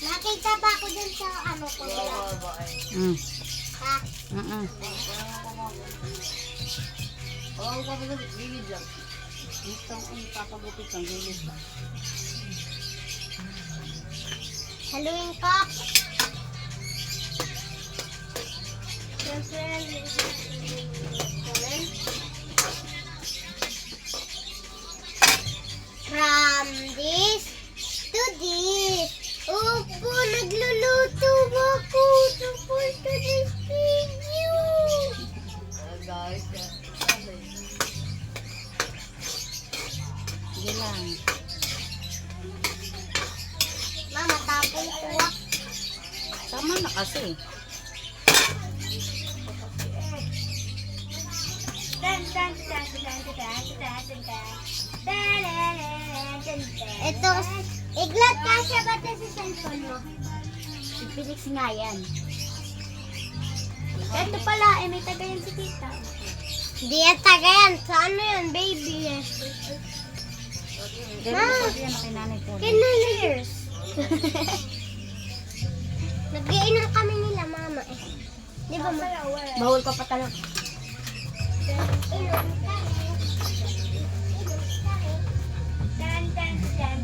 Nakita ba ako dun sa ano ko? Ha? Oo, papagupit. Gilid lang. Itong papagupit lang. Gilid lang. Haluin ko. From this to this. Opo, nagluluto ako. Support to this video. Guys, sige lang. Mama, tapon ko. Tama na kasi. Ito, iglat ka siya ba ito sa cellphone mo? Si Felix nga yan. Ito pala, may taga yan si tita. Hindi yan taga yan. Sa ano yan, baby? Sabi yan kay nanay ko. Years. Nag-iinom kami nila, mama eh. Di ba, ma? Bawal ka pa talaga. Inom kami. Inom kami. Dan, dan, dan.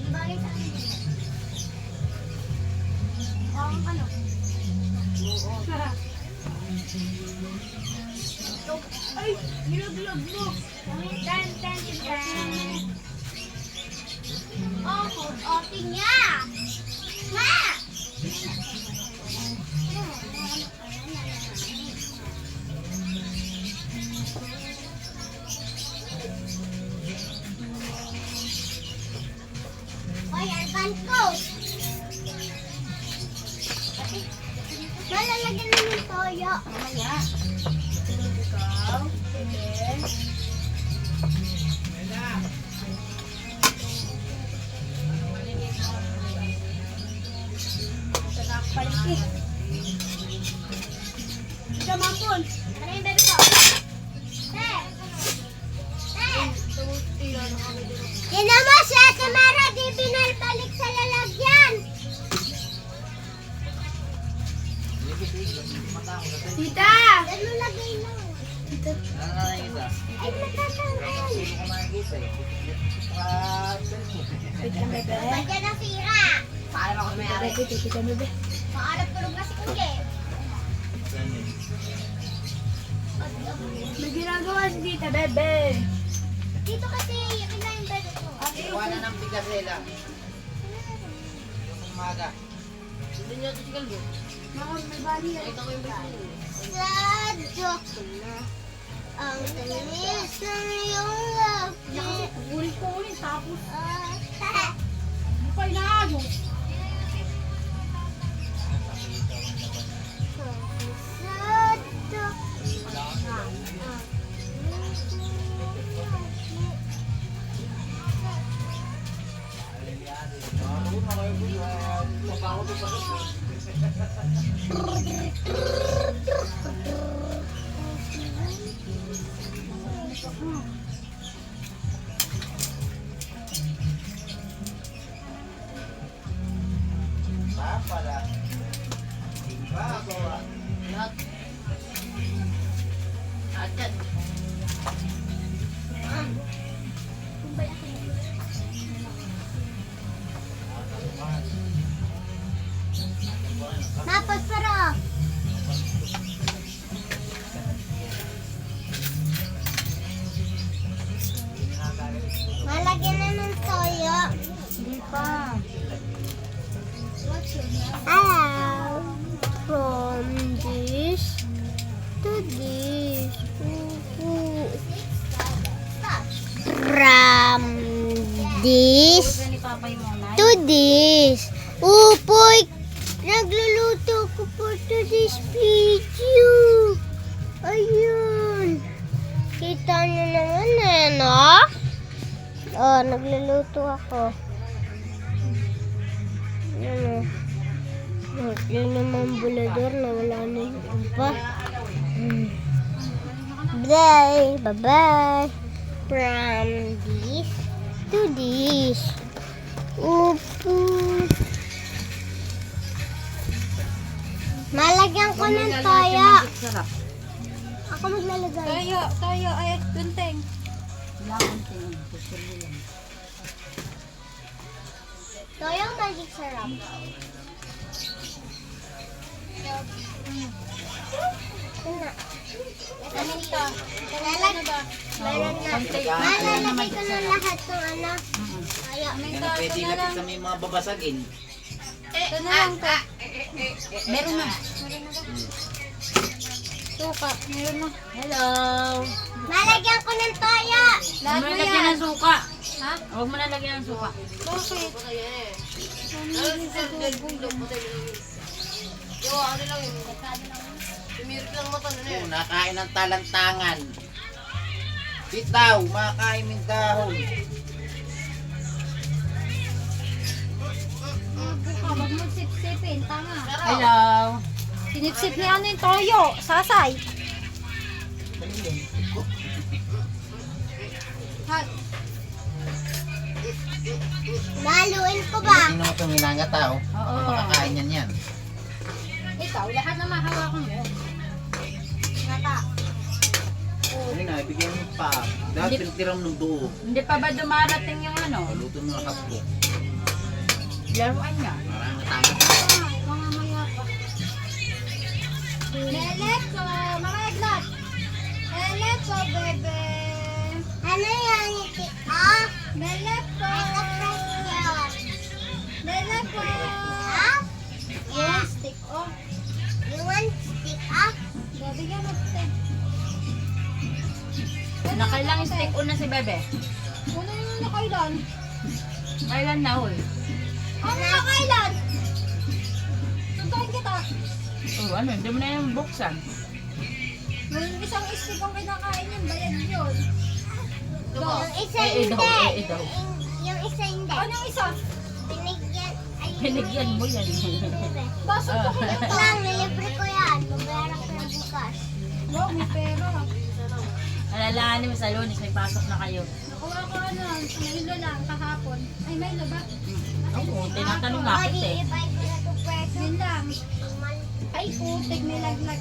Bakit ako? Ano? Ay, nilaglag mo. Dan, dan, dan. Oh, ote niya. Ma! Hoy, arban ko. Malalagyan na ng toyo. Mamaya. Ikaw, sige. Paliki. Ito, Mampun. Ano yung bebe ko? Te! Te! Yan naman si Ate Mara, di binalbalik sa lalagyan. Tita! Ano lagay lang? Tita. Ay, matatanggal. Wait lang, bebe. Bagyan ng sira. Paalam ako may ari. Tita, bebe. Maalap tulog na si Kuya. May ginagawa si Tita, bebe. Dito kasi, yun na yung bebe ko. Iwanan ng bigas nila. Yung umaga. Hindi niya ito si Kalbo. May bali yan. Ito ko yung bebe. Sadyo ko na ang tamis ng iyong labi. Ulit ko ulit, tapos. Ah, Ano pa inaano? sadyo. Pala. Iba ako. Lahat. Lahat yan. Napasarap. Malagyan na ng toyo. Hindi pa. From this to this. From this Pwede ni Papa yung monay. to this. Upoy, nagluluto ko po to this video. Ayun. Kita nyo naman eh, no? Oh, nagluluto ako. Ano? Yung naman bulador na wala na yung iba. Bye. Bye-bye. From the do this. Opo. Malagyan ko ng toyo. Sarap. Ako maglalagay. Tayo, ay, tunteng. Wala akong tingin. Gusto mo lang. Toyo magic sarap. Ina. Kanin to. Meron na. Malalagay ko na lahat ng ano. Toyo. Yan ang pwede lapit sa may mga babasagin. Ito na lang to. Meron na. Suka. Meron na. Hello. Malagyan ko ng toyo. Lahat Huwag mo mo lagyan yan. ng suka. Ha? Huwag mo na lagyan ng suka. Bakit? Oo, nakain ng talantangan. Bitaw, makain ng dahon. Huwag mo sip-sipin. Tanga. Hello. Sinip-sip niya ano yung toyo. Sasay. Ha? Maluin ko ba? Hindi naman itong hinanga tao. Oo. Makakain yan yan. Ikaw, lahat na mahawakan mo. Nata. Hindi na, ibigyan mo pa. Dapat Hindi. pinitiram ng buo. Hindi pa ba dumarating yung ano? Paluto mo ng hapko. Laruan niya. Parang tangan. Mamamaya pa. Leleto, mga eglot. Leleto, bebe. Ano yan? Ah? Leleto. Leleto. Ah? Yung stick, oh. You want stick up? Babigyan mo stick. Nakailang stick una si Bebe. Ano yung nakailan? Kailan na hul? Ano nakailan? Suntukin kita. Oh, ano? Hindi mo na yung buksan. Yung isang stick ang kinakain yun, bayad yun. Yung isa Eh, hindi. daw. Yung isa hindi. Ano yung isa? Binigyan. Ay, Binigyan mo yan. Baso ko Wait lang, nilibre ko yan. Babayaran ko yan bukas. Wow, may pera. Alalahanin mo sa Lunes, may pasok na kayo. Nakuha ko ano, Milo lang kahapon. Ay, Milo ba? Oo, tinatanong nga O, kita eh. di-divide ko na 2 pesos. Yun lang. Mal- Ay, putik, may laglag.